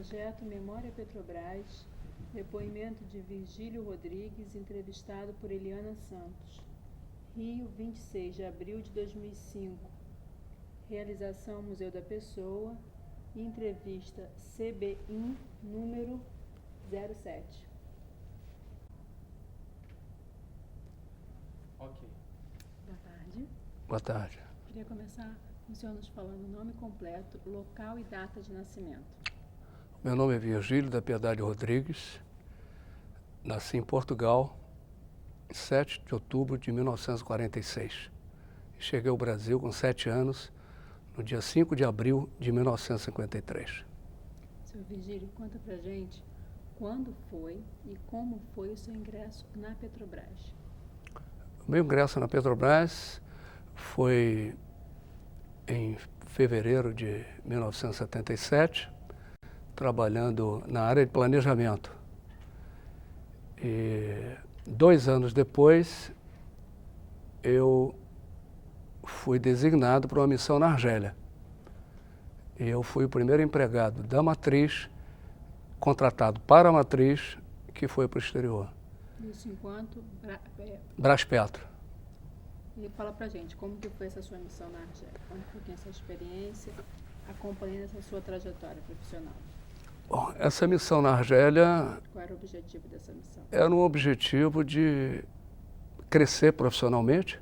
Projeto Memória Petrobras, depoimento de Virgílio Rodrigues, entrevistado por Eliana Santos. Rio, 26 de abril de 2005. Realização Museu da Pessoa, entrevista CBIN número 07. Ok. Boa tarde. Boa tarde. Queria começar com o senhor nos falando o nome completo, local e data de nascimento. Meu nome é Virgílio da Piedade Rodrigues. Nasci em Portugal, em 7 de outubro de 1946. Cheguei ao Brasil com 7 anos, no dia 5 de abril de 1953. Senhor Virgílio, conta pra gente quando foi e como foi o seu ingresso na Petrobras. O meu ingresso na Petrobras foi em fevereiro de 1977, trabalhando na área de planejamento. E 2 anos depois, eu fui designado para uma missão na Argélia. E eu fui o primeiro empregado da matriz, contratado para a matriz, que foi para o exterior. Isso enquanto... Braspetro. E fala pra gente, como que foi essa sua missão na Argélia? Como foi essa experiência, acompanhando essa sua trajetória profissional? Bom, essa missão na Argélia... Qual era o objetivo dessa missão? Era um objetivo de crescer profissionalmente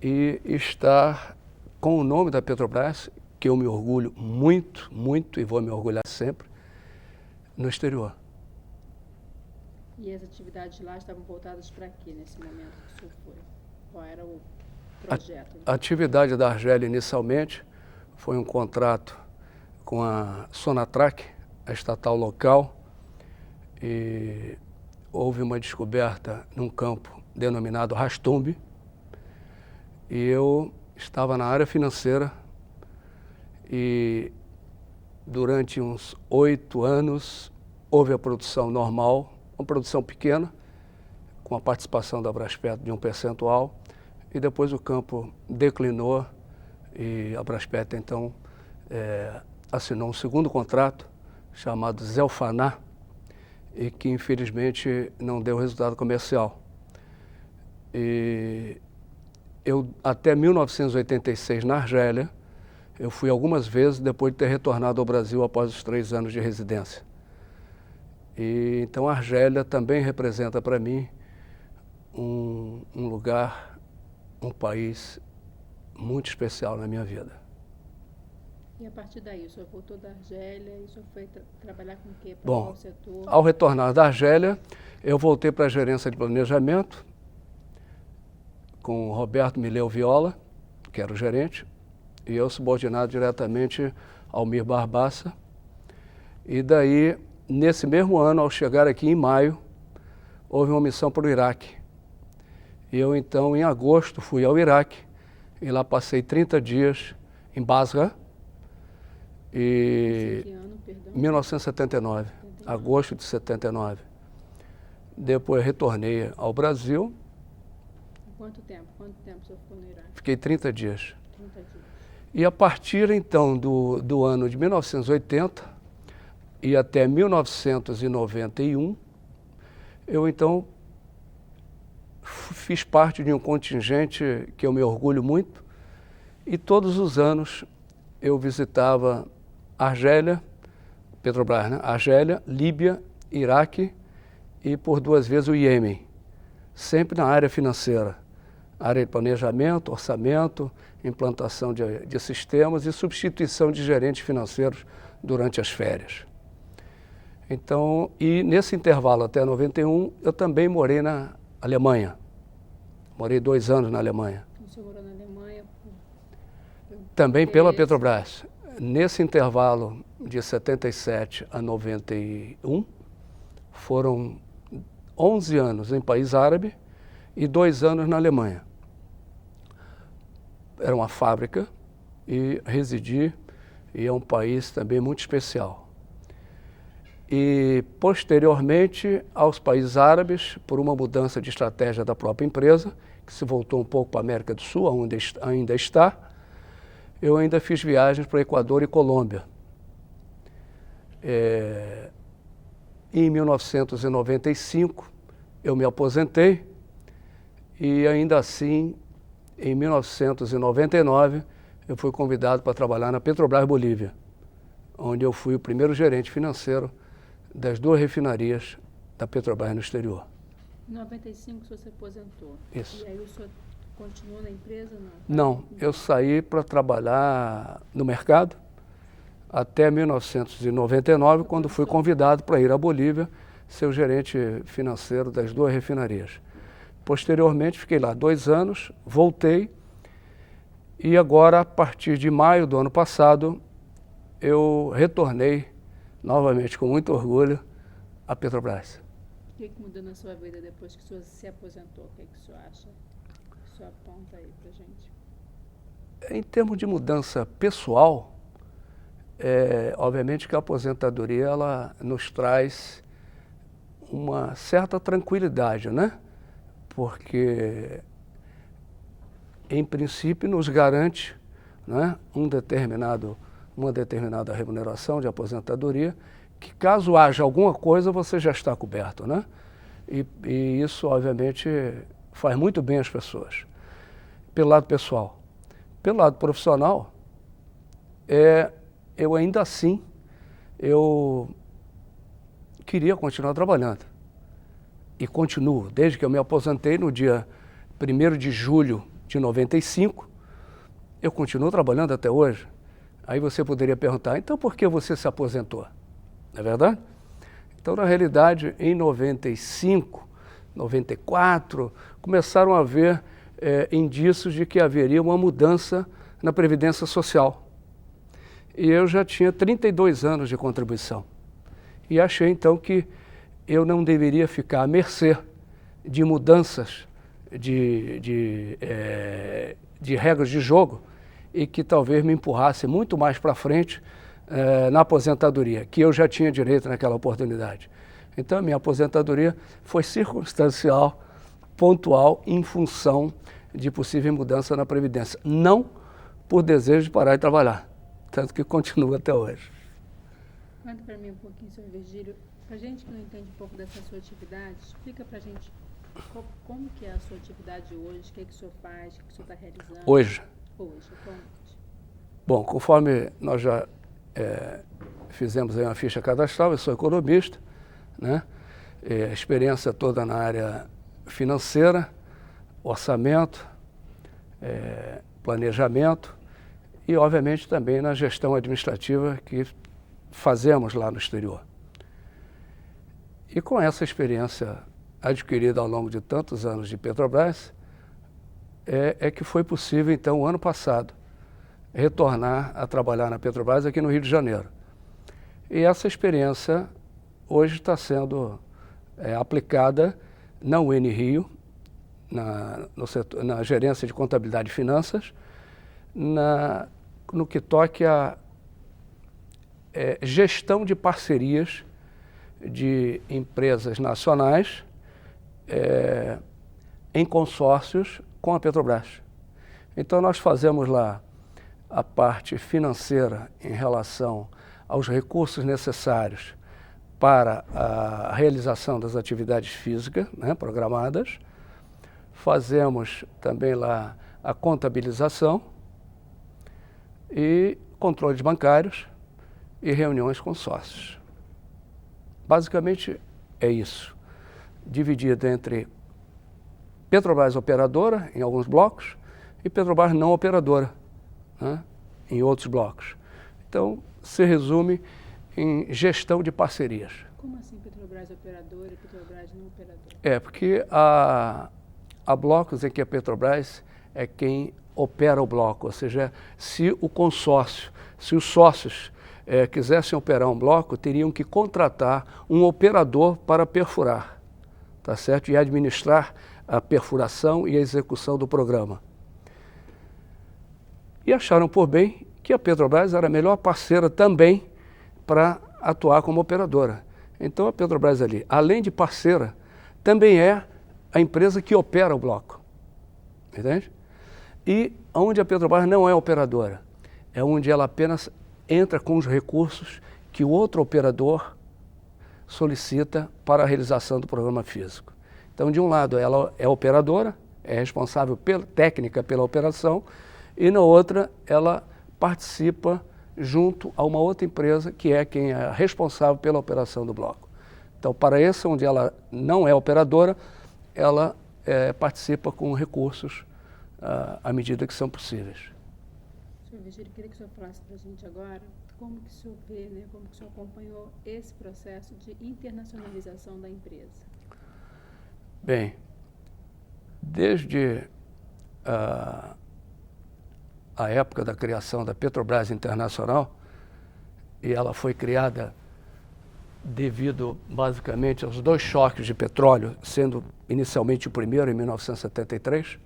e estar com o nome da Petrobras, que eu me orgulho muito, muito, e vou me orgulhar sempre, no exterior. E as atividades lá estavam voltadas para quê nesse momento que o senhor foi? Qual era o projeto? A atividade da Argélia inicialmente foi um contrato com a Sonatrach, a estatal local, e houve uma descoberta num campo denominado Rastumbi, e eu estava na área financeira e durante uns 8 anos houve a produção normal, uma produção pequena, com a participação da Braspetro de um percentual, e depois o campo declinou e a Braspetro então assinou um segundo contrato chamado Zelfaná, e que infelizmente não deu resultado comercial. E eu, até 1986, na Argélia, eu fui algumas vezes depois de ter retornado ao Brasil após os 3 anos de residência. E então a Argélia também representa para mim um lugar, um país muito especial na minha vida. E a partir daí, o senhor voltou da Argélia e o senhor foi trabalhar com o quê? Para Bom, qual setor? Ao retornar da Argélia, eu voltei para a gerência de planejamento com o Roberto Mileu Viola, que era o gerente, e eu subordinado diretamente ao Mir Barbassa. E daí, nesse mesmo ano, ao chegar aqui em maio, houve uma missão para o Iraque. E eu então, em agosto, fui ao Iraque e lá passei 30 dias em Basra. E Que ano, perdão? 1979, agosto de 79. Depois retornei ao Brasil. Quanto tempo? Quanto tempo o senhor ficou no Iraque? Fiquei 30 dias. 30 dias. E a partir então do ano de 1980 e até 1991, eu então fiz parte de um contingente que eu me orgulho muito, e todos os anos eu visitava Argélia, Petrobras, né? Argélia, Líbia, Iraque e por 2 vezes o Iêmen, sempre na área financeira, área de planejamento, orçamento, implantação de sistemas e substituição de gerentes financeiros durante as férias. Então, e nesse intervalo até 91, eu também morei na Alemanha. Morei 2 anos na Alemanha. O senhor morou na Alemanha? Também pela Petrobras. Nesse intervalo de 77 a 91, foram 11 anos em país árabe e 2 anos na Alemanha. Era uma fábrica e residi, e é um país também muito especial. E posteriormente aos países árabes, por uma mudança de estratégia da própria empresa, que se voltou um pouco para a América do Sul, onde ainda está, eu ainda fiz viagens para Equador e Colômbia. Em 1995, eu me aposentei e ainda assim, em 1999, eu fui convidado para trabalhar na Petrobras Bolívia, onde eu fui o primeiro gerente financeiro das 2 refinarias da Petrobras no exterior. Em 95 o senhor se aposentou. Isso. E aí o senhor continuou na empresa? Não, eu saí para trabalhar no mercado até 1999, quando fui convidado para ir à Bolívia ser o gerente financeiro das 2 refinarias. Posteriormente, fiquei lá 2 anos, voltei e agora, a partir de maio do ano passado, eu retornei novamente, com muito orgulho, à Petrobras. O que mudou na sua vida depois que o senhor se aposentou? O que o senhor acha? O senhor aponta aí pra gente. Em termos de mudança pessoal, obviamente que a aposentadoria ela nos traz uma certa tranquilidade, né? Porque, em princípio, nos garante, né, uma determinada remuneração de aposentadoria, que caso haja alguma coisa, você já está coberto, né? E isso, obviamente, faz muito bem às pessoas. Pelo lado pessoal. Pelo lado profissional, eu ainda assim, eu queria continuar trabalhando. E continuo, desde que eu me aposentei no dia 1º de julho de 95, eu continuo trabalhando até hoje. Aí você poderia perguntar, então por que você se aposentou? Não é verdade? Então, na realidade, em 95, 94, começaram a haver indícios de que haveria uma mudança na Previdência Social. E eu já tinha 32 anos de contribuição. E achei, então, que eu não deveria ficar à mercê de mudanças de regras de jogo e que talvez me empurrasse muito mais para frente na aposentadoria, que eu já tinha direito naquela oportunidade. Então, a minha aposentadoria foi circunstancial, pontual, em função de possível mudança na Previdência. Não por desejo de parar de trabalhar, tanto que continuo até hoje. Conta para mim um pouquinho, senhor Virgílio. Para a gente que não entende um pouco dessa sua atividade, explica para a gente como que é a sua atividade hoje, o que o senhor faz, o que o senhor está realizando. Hoje? Hoje, conte. Bom, conforme nós já fizemos aí uma ficha cadastral, eu sou economista, né? Experiência toda na área financeira, orçamento, planejamento e, obviamente, também na gestão administrativa que fazemos lá no exterior. E com essa experiência adquirida ao longo de tantos anos de Petrobras, é que foi possível, então, o ano passado, retornar a trabalhar na Petrobras aqui no Rio de Janeiro. E essa experiência hoje está sendo aplicada na UN Rio, na gerência de contabilidade e finanças, no que toque a gestão de parcerias de empresas nacionais em consórcios com a Petrobras. Então, nós fazemos lá a parte financeira em relação aos recursos necessários para a realização das atividades físicas, né, programadas. Fazemos também lá a contabilização e controles bancários e reuniões com sócios. Basicamente é isso, dividido entre Petrobras operadora, em alguns blocos, e Petrobras não operadora, né, em outros blocos. Então, se resume em gestão de parcerias. Como assim Petrobras operadora e Petrobras não operadora? Porque há blocos em que a Petrobras é quem opera o bloco, ou seja, se o consórcio, se os sócios quisessem operar um bloco, teriam que contratar um operador para perfurar, tá certo? E administrar a perfuração e a execução do programa. E acharam por bem que a Petrobras era a melhor parceira também para atuar como operadora. Então a Petrobras ali, além de parceira, também é a empresa que opera o bloco, entende? E onde a Petrobras não é operadora, é onde ela apenas entra com os recursos que o outro operador solicita para a realização do programa físico. Então, de um lado, ela é operadora, é responsável técnica pela operação, e na outra, ela participa junto a uma outra empresa que é quem é responsável pela operação do bloco. Então, para esse onde ela não é operadora, ela participa com recursos à medida que são possíveis. Senhor Virgílio, queria que o senhor falasse para a gente agora como que o senhor vê, né, como que o senhor acompanhou esse processo de internacionalização da empresa. Bem, desde a época da criação da Petrobras Internacional, e ela foi criada devido basicamente aos 2 choques de petróleo, sendo inicialmente o primeiro em 1973,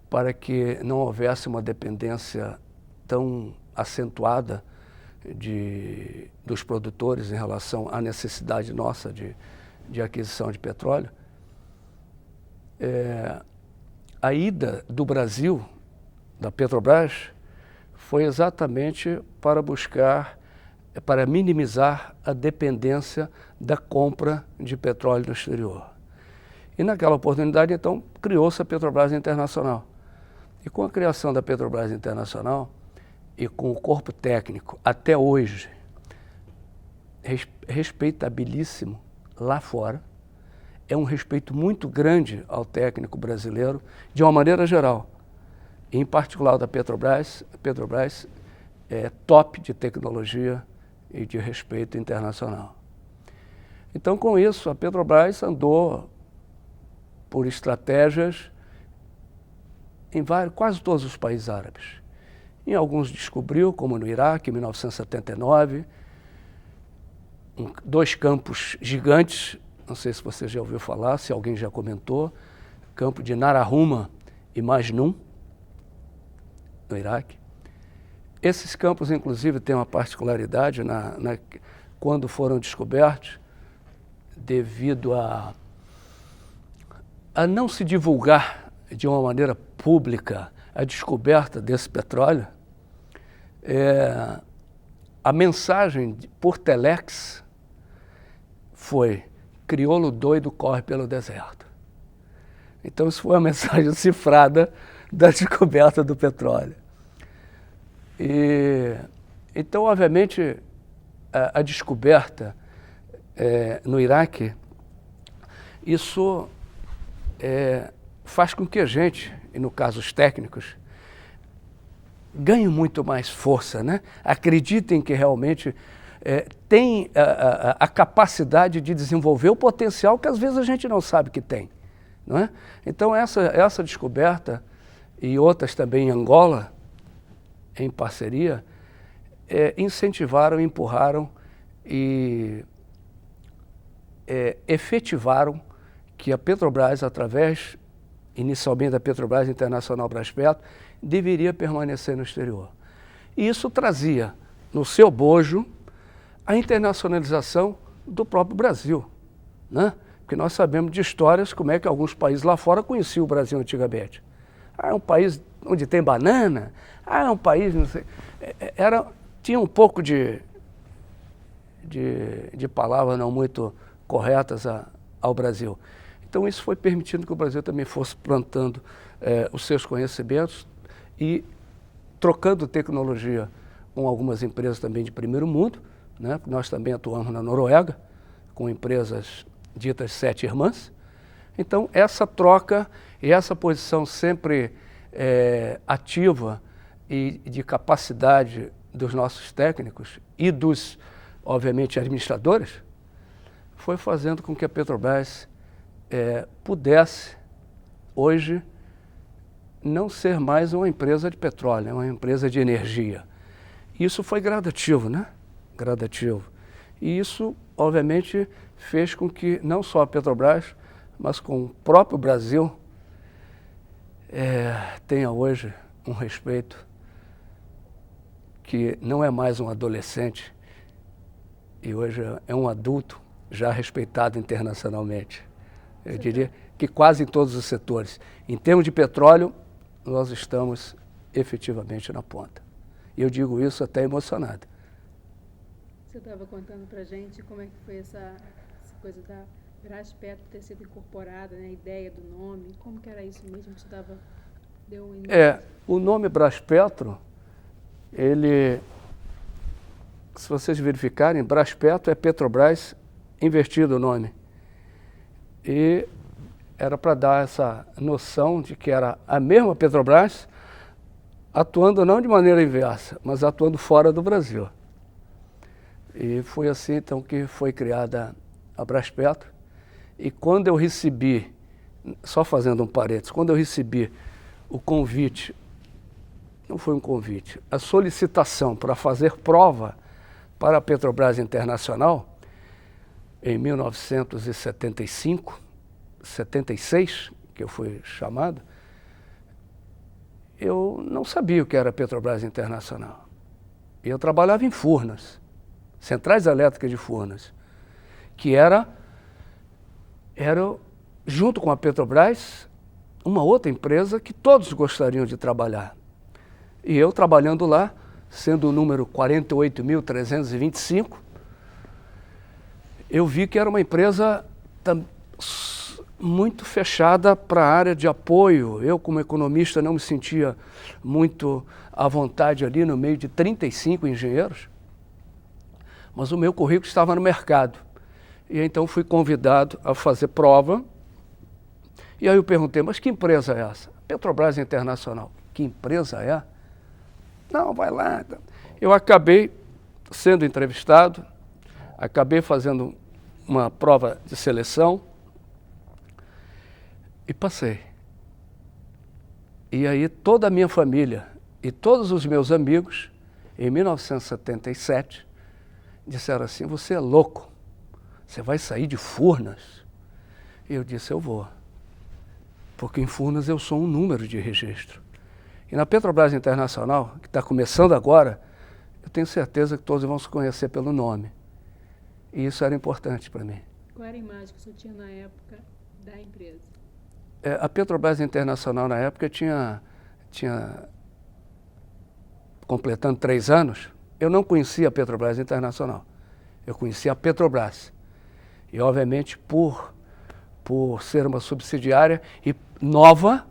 para que não houvesse uma dependência tão acentuada dos produtores em relação à necessidade nossa de aquisição de petróleo. A ida do Brasil, da Petrobras, foi exatamente para minimizar a dependência da compra de petróleo no exterior. E naquela oportunidade, então, criou-se a Petrobras Internacional. E com a criação da Petrobras Internacional e com o corpo técnico, até hoje, respeitabilíssimo lá fora, é um respeito muito grande ao técnico brasileiro, de uma maneira geral. Em particular da Petrobras, a Petrobras é top de tecnologia e de respeito internacional. Então, com isso, a Petrobras andou por estratégias em quase todos os países árabes. Em alguns descobriu, como no Iraque, em 1979, 2 campos gigantes, não sei se você já ouviu falar, se alguém já comentou, campo de Narahuma e Majnun, no Iraque. Esses campos, inclusive, têm uma particularidade quando foram descobertos, devido a não se divulgar de uma maneira pública a descoberta desse petróleo, a mensagem por telex foi: crioulo doido corre pelo deserto. Então, isso foi a mensagem cifrada da descoberta do petróleo. Então, obviamente, a descoberta no Iraque, isso faz com que a gente, e no caso os técnicos, ganhem muito mais força, né? Acreditem que realmente tem a capacidade de desenvolver o potencial que às vezes a gente não sabe que tem, não é? Então essa descoberta e outras também em Angola, em parceria, incentivaram, empurraram e efetivaram que a Petrobras, através inicialmente da Petrobras Internacional Braspeto, deveria permanecer no exterior. E isso trazia no seu bojo a internacionalização do próprio Brasil, né? Porque nós sabemos de histórias como é que alguns países lá fora conheciam o Brasil antigamente. É um país onde tem banana, é um país, não sei, tinha um pouco de palavras não muito corretas ao Brasil. Então isso foi permitindo que o Brasil também fosse plantando os seus conhecimentos e trocando tecnologia com algumas empresas também de primeiro mundo, né? Nós também atuamos na Noruega, com empresas ditas 7 irmãs. Então essa troca e essa posição sempre ativa e de capacidade dos nossos técnicos e dos, obviamente, administradores, foi fazendo com que a Petrobras pudesse, hoje, não ser mais uma empresa de petróleo, é uma empresa de energia. Isso foi gradativo, né? Gradativo. E isso, obviamente, fez com que não só a Petrobras, mas com o próprio Brasil, tenha hoje um respeito que não é mais um adolescente e hoje é um adulto já respeitado internacionalmente. Eu diria que quase em todos os setores. Em termos de petróleo, nós estamos efetivamente na ponta. E eu digo isso até emocionado. Você estava contando para a gente como é que foi essa coisa da Braspetro ter sido incorporada, né? A ideia do nome, como que era isso mesmo que você deu um início? O nome Braspetro, ele, se vocês verificarem, Braspetro é Petrobras invertido o nome. E era para dar essa noção de que era a mesma Petrobras atuando não de maneira inversa, mas atuando fora do Brasil. E foi assim então que foi criada a Braspetro. E quando eu recebi, só fazendo um parênteses, quando eu recebi o convite, não foi um convite, a solicitação para fazer prova para a Petrobras Internacional, em 1975, 76, que eu fui chamado, eu não sabia o que era a Petrobras Internacional. E eu trabalhava em Furnas, Centrais Elétricas de Furnas, que era junto com a Petrobras, uma outra empresa que todos gostariam de trabalhar. E eu trabalhando lá, sendo o número 48.325, eu vi que era uma empresa muito fechada para a área de apoio. Eu, como economista, não me sentia muito à vontade ali no meio de 35 engenheiros, mas o meu currículo estava no mercado. E então fui convidado a fazer prova. E aí eu perguntei, mas que empresa é essa? Petrobras Internacional. Que empresa é? Não, vai lá. Eu acabei sendo entrevistado, acabei fazendo uma prova de seleção e passei. E aí toda a minha família e todos os meus amigos, em 1977, disseram assim, você é louco, você vai sair de Furnas? E eu disse, eu vou, porque em Furnas eu sou um número de registro. E na Petrobras Internacional, que está começando agora, eu tenho certeza que todos vão se conhecer pelo nome. E isso era importante para mim. Qual era a imagem que você tinha na época da empresa? A Petrobras Internacional, na época, tinha completando 3 anos, eu não conhecia a Petrobras Internacional. Eu conhecia a Petrobras. E, obviamente, por ser uma subsidiária e nova,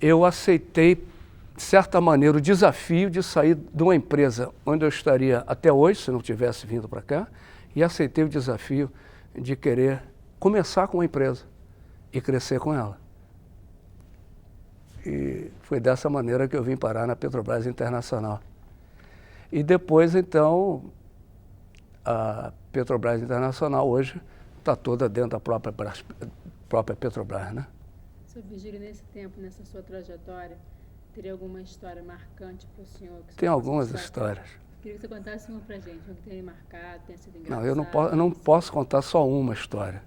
eu aceitei, de certa maneira, o desafio de sair de uma empresa onde eu estaria até hoje, se não tivesse vindo para cá, e aceitei o desafio de querer começar com uma empresa e crescer com ela. E foi dessa maneira que eu vim parar na Petrobras Internacional. E depois, então, a Petrobras Internacional hoje está toda dentro da própria Petrobras, né? Seu Virgílio, nesse tempo, nessa sua trajetória, teria alguma história marcante para o senhor? Tem algumas histórias. Queria que você contasse uma para a gente, uma que tenha marcado, tenha sido Não, engraçado. eu não posso contar só uma história.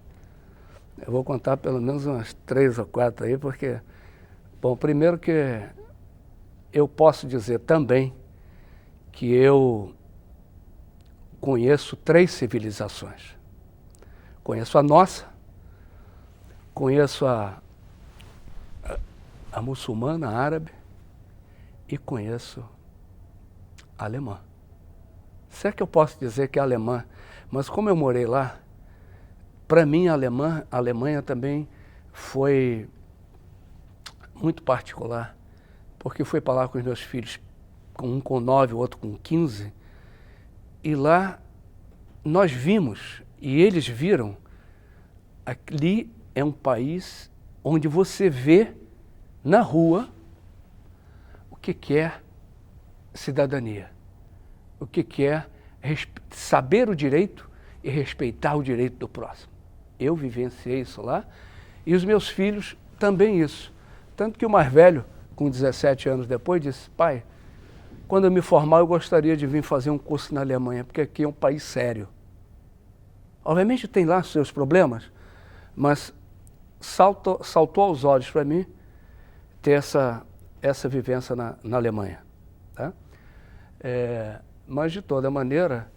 Eu vou contar pelo menos umas 3 ou 4 aí, porque, bom, primeiro que eu posso dizer também que eu conheço 3 civilizações. Conheço a nossa, conheço a muçulmana, a árabe, e conheço a alemã. Se é que eu posso dizer que é alemã, mas como eu morei lá, para mim a Alemanha também foi muito particular, porque fui para lá com os meus filhos, um com 9, o outro com 15, e lá nós vimos, e eles viram, ali é um país onde você vê na rua o que é cidadania, o que é saber o direito e respeitar o direito do próximo. Eu vivenciei isso lá e os meus filhos também isso. Tanto que o mais velho, com 17 anos depois, disse, pai, quando eu me formar eu gostaria de vir fazer um curso na Alemanha, porque aqui é um país sério. Obviamente tem lá seus problemas, mas saltou aos olhos para mim ter essa vivência na Alemanha. Tá? Mas, de toda maneira,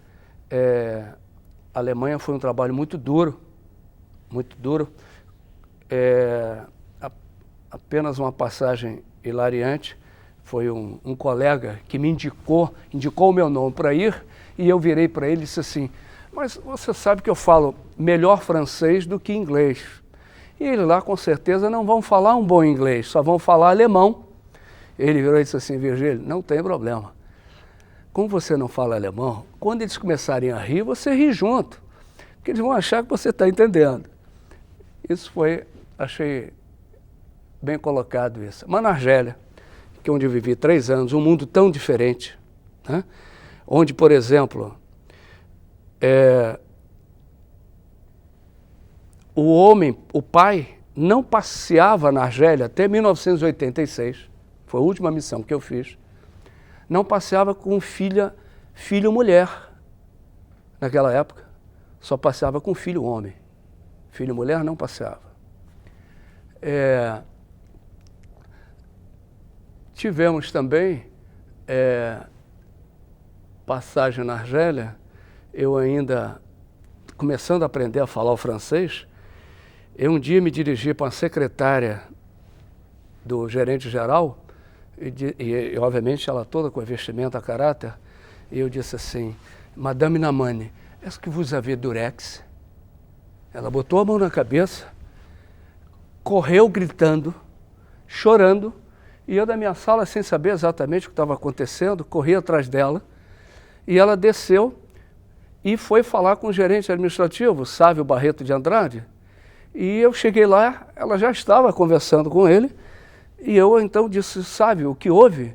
a Alemanha foi um trabalho muito duro, muito duro. Apenas uma passagem hilariante Foi um colega que me indicou o meu nome para ir, e eu virei para ele e disse assim, mas você sabe que eu falo melhor francês do que inglês. E ele lá com certeza não vão falar um bom inglês, só vão falar alemão. Ele virou e disse assim, Virgílio, não tem problema. Como você não fala alemão, quando eles começarem a rir, você ri junto, porque eles vão achar que você está entendendo. Isso foi, achei bem colocado isso. Mas na Argélia, que é onde eu vivi 3 anos, um mundo tão diferente, né? Onde, por exemplo, o pai não passeava na Argélia até 1986, foi a última missão que eu fiz, não passeava com filho mulher, naquela época, só passeava com filho homem, filho mulher não passeava. Tivemos também passagem na Argélia, eu ainda começando a aprender a falar o francês, eu um dia me dirigi para uma secretária do gerente geral, e obviamente ela toda com vestimenta a caráter, e eu disse assim, Madame Namani, est-ce que vous avez Durex? Ela botou a mão na cabeça, correu gritando, chorando, e eu da minha sala, sem saber exatamente o que estava acontecendo, corri atrás dela, e ela desceu e foi falar com o gerente administrativo, Sávio Barreto de Andrade, e eu cheguei lá, ela já estava conversando com ele, e eu então disse, Sávio, o que houve?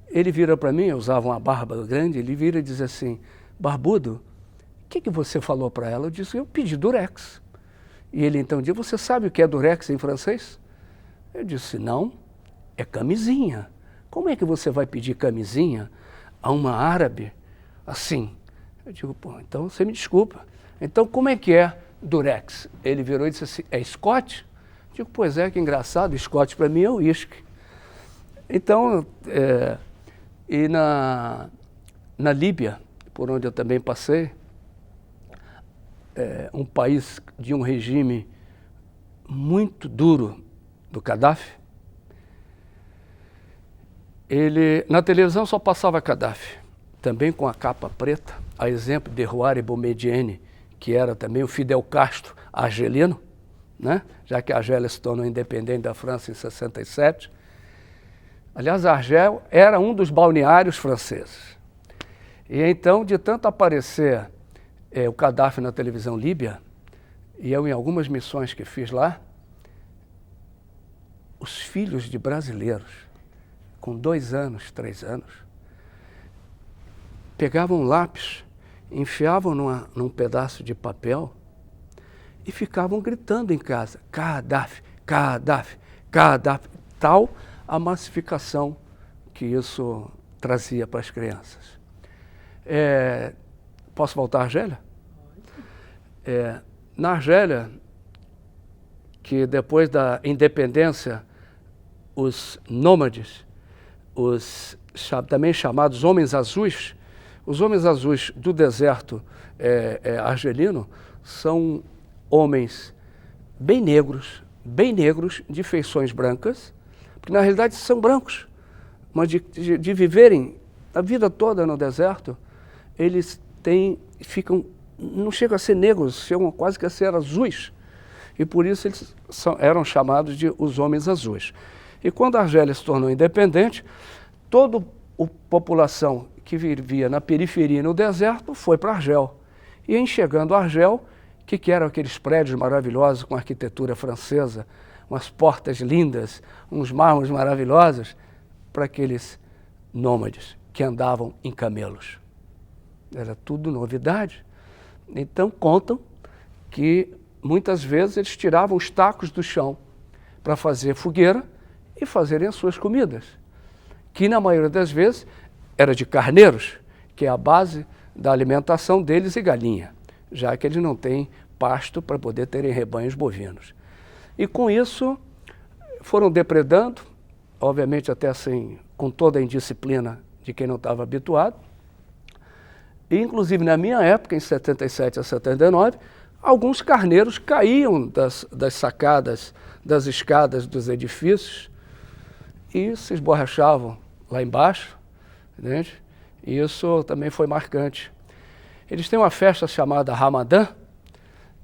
Ele vira para mim, eu usava uma barba grande, ele vira e diz assim, Barbudo, o que você falou para ela? Eu disse, eu pedi Durex. E ele então disse, você sabe o que é Durex em francês? Eu disse, não, é camisinha. Como é que você vai pedir camisinha a uma árabe assim? Eu digo, pô, então você me desculpa. Então como é que é Durex? Ele virou e disse assim, é Scott? Eu digo, pois é, que engraçado, Scott para mim é uísque. Então, e na Líbia, por onde eu também passei, um país de um regime muito duro do Gaddafi, na televisão só passava Gaddafi, também com a capa preta, a exemplo de Houari Boumediene, que era também o Fidel Castro argelino, né? Já que a Argélia se tornou independente da França em 67. Aliás, a Argélia era um dos balneários franceses. E então, de tanto aparecer o Gaddafi na televisão líbia, e eu em algumas missões que fiz lá, os filhos de brasileiros, com 2 anos, 3 anos, pegavam um lápis, enfiavam num pedaço de papel e ficavam gritando em casa, Gaddafi, Gaddafi, Gaddafi, tal a massificação que isso trazia para as crianças. Posso voltar à Argélia? Na Argélia, que depois da independência, os nômades, também chamados homens azuis, os homens azuis do deserto argelino são homens bem negros, de feições brancas, porque na realidade são brancos, mas de viverem a vida toda no deserto, eles não chegam a ser negros, chegam quase que a ser azuis, e por isso eles eram chamados de os homens azuis. E quando a Argélia se tornou independente, toda a população que vivia na periferia e no deserto foi para Argel. E em chegando a Argel, que eram aqueles prédios maravilhosos com arquitetura francesa, umas portas lindas, uns mármores maravilhosos, para aqueles nômades que andavam em camelos. Era tudo novidade. Então contam que muitas vezes eles tiravam os tacos do chão para fazer fogueira e fazerem as suas comidas, que na maioria das vezes era de carneiros, que é a base da alimentação deles, e galinha, já que eles não têm pasto para poder terem rebanhos bovinos. E com isso foram depredando, obviamente até assim, com toda a indisciplina de quem não estava habituado. E inclusive na minha época, em 77 a 79, alguns carneiros caíam das sacadas, das escadas dos edifícios e se esborrachavam lá embaixo, entende? E isso também foi marcante. Eles têm uma festa chamada Ramadã,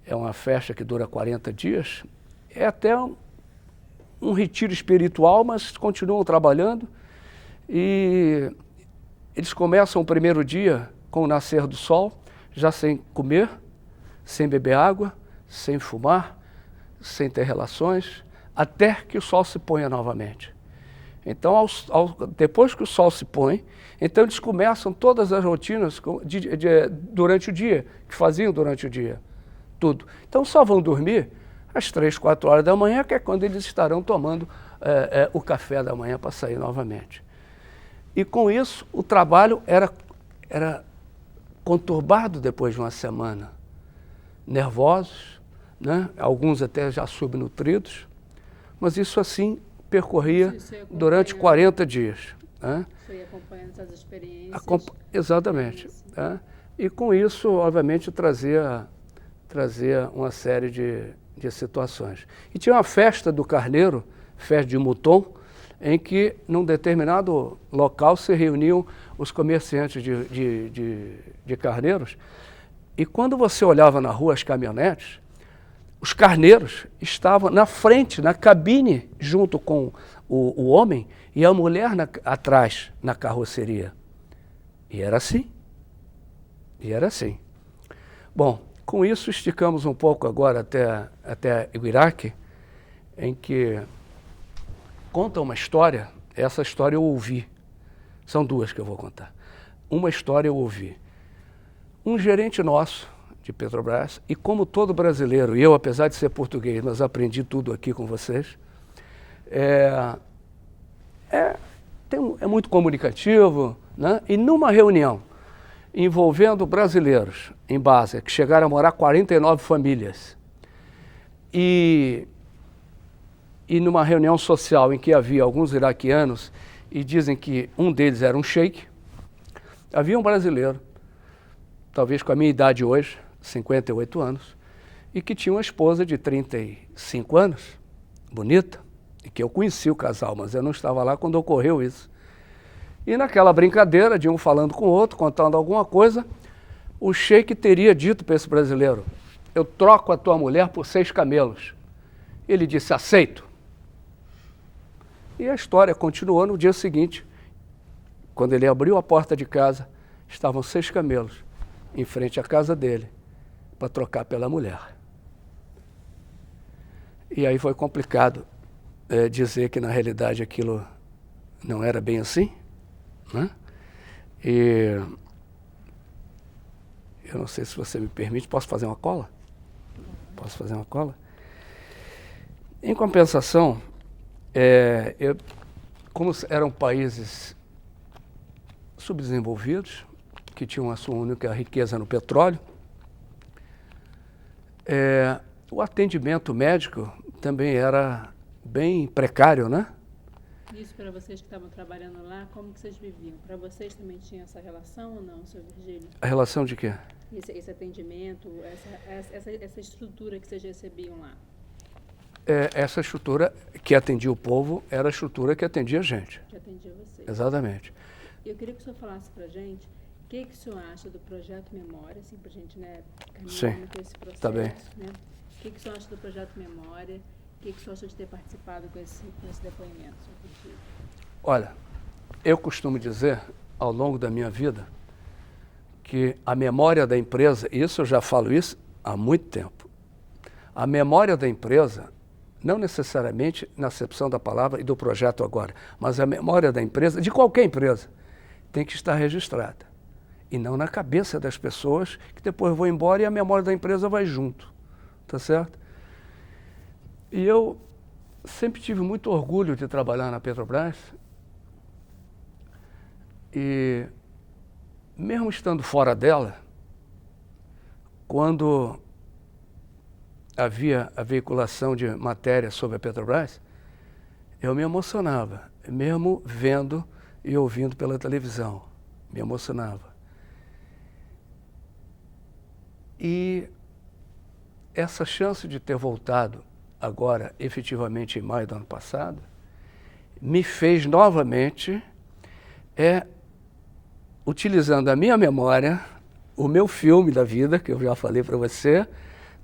é uma festa que dura 40 dias, é até um retiro espiritual, mas continuam trabalhando. E eles começam o primeiro dia com o nascer do sol, já sem comer, sem beber água, sem fumar, sem ter relações, até que o sol se ponha novamente. Então, depois que o sol se põe, então eles começam todas as rotinas durante o dia, que faziam durante o dia, tudo. Então só vão dormir às 3, 4 horas da manhã, que é quando eles estarão tomando o café da manhã para sair novamente. E com isso, o trabalho era conturbado depois de uma semana. Nervosos, né? Alguns até já subnutridos, mas isso assim percorria durante 40 dias. Né? Você ia acompanhando essas experiências. Exatamente. Né? E com isso, obviamente, trazia uma série de situações. E tinha uma festa do carneiro, festa de Mutum, em que, num determinado local, se reuniam os comerciantes de carneiros, e quando você olhava na rua as caminhonetes, os carneiros estavam na frente, na cabine, junto com o homem, e a mulher atrás, na carroceria. E era assim. Bom, com isso esticamos um pouco agora até o Iraque, em que conta uma história, essa história eu ouvi, são duas que eu vou contar. Uma história eu ouvi. Um gerente nosso, de Petrobras, e como todo brasileiro, e eu, apesar de ser português, mas aprendi tudo aqui com vocês, é muito comunicativo, né? E numa reunião envolvendo brasileiros em base, que chegaram a morar 49 famílias, e numa reunião social em que havia alguns iraquianos, e dizem que um deles era um sheik, havia um brasileiro, talvez com a minha idade hoje, 58 anos, e que tinha uma esposa de 35 anos, bonita, e que eu conheci o casal, mas eu não estava lá quando ocorreu isso. E naquela brincadeira de um falando com o outro, contando alguma coisa, o sheik teria dito para esse brasileiro: eu troco a tua mulher por 6 camelos. Ele disse: aceito. E a história continuou. No dia seguinte, quando ele abriu a porta de casa, estavam 6 camelos em frente à casa dele, para trocar pela mulher. E aí foi complicado dizer que na realidade aquilo não era bem assim, né? E eu não sei se você me permite, posso fazer uma cola? Posso fazer uma cola? Em compensação, como eram países subdesenvolvidos, que tinham a sua única riqueza no petróleo, o atendimento médico também era bem precário, né? Isso para vocês que estavam trabalhando lá, como que vocês viviam? Para vocês também tinha essa relação ou não, seu Virgílio? A relação de quê? Esse atendimento, essa estrutura que vocês recebiam lá? Essa estrutura que atendia o povo era a estrutura que atendia a gente. Que atendia vocês. Exatamente. Eu queria que o senhor falasse para a gente o que o senhor acha do projeto Memória, assim, para a gente, né, caminhando com esse processo. Tá bem. Né? O que o senhor acha do projeto Memória? O que o senhor acha de ter participado com esse depoimento, senhor Virgílio? Olha, eu costumo dizer, ao longo da minha vida, que a memória da empresa, isso eu já falo isso há muito tempo, a memória da empresa, não necessariamente na acepção da palavra e do projeto agora, mas a memória da empresa, de qualquer empresa, tem que estar registrada. E não na cabeça das pessoas que depois vão embora e a memória da empresa vai junto. Tá certo? E eu sempre tive muito orgulho de trabalhar na Petrobras. E mesmo estando fora dela, quando havia a veiculação de matéria sobre a Petrobras, eu me emocionava, mesmo vendo e ouvindo pela televisão, me emocionava. E essa chance de ter voltado agora, efetivamente em maio do ano passado, me fez novamente é, utilizando a minha memória, o meu filme da vida, que eu já falei para você,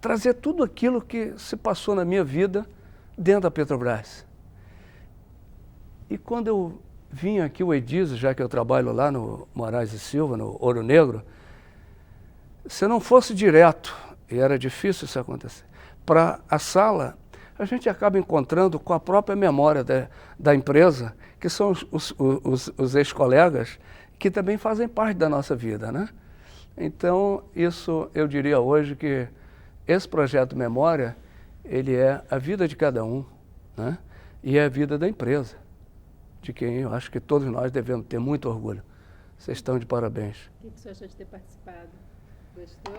trazer tudo aquilo que se passou na minha vida dentro da Petrobras. E quando eu vim aqui, o Edizio, já que eu trabalho lá no Moraes e Silva, no Ouro Negro, se não fosse direto, e era difícil isso acontecer, para a sala, a gente acaba encontrando com a própria memória da empresa, que são os ex-colegas, que também fazem parte da nossa vida, né? Então, isso eu diria hoje que esse projeto Memória, ele é a vida de cada um, né? E é a vida da empresa, de quem eu acho que todos nós devemos ter muito orgulho. Vocês estão de parabéns. O que você achou de ter participado? Gostou?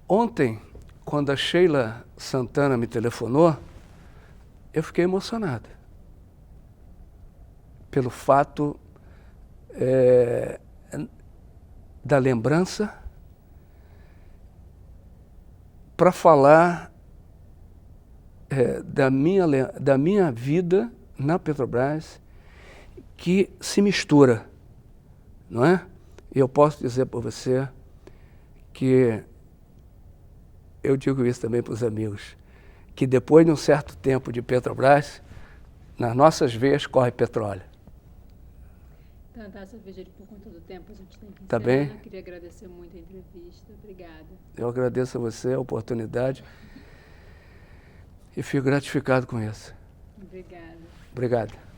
Ontem, quando a Sheila Santana me telefonou, eu fiquei emocionado. Pelo fato da lembrança, para falar da minha vida na Petrobras, que se mistura, não é? E eu posso dizer para você que, eu digo isso também para os amigos, que depois de um certo tempo de Petrobras, nas nossas veias corre petróleo. Então, Anastácio Virgílio, por conta do tempo, a gente tem que encerrar. Tá bem? Eu queria agradecer muito a entrevista. Obrigada. Eu agradeço a você a oportunidade e fico gratificado com isso. Obrigada. Obrigado.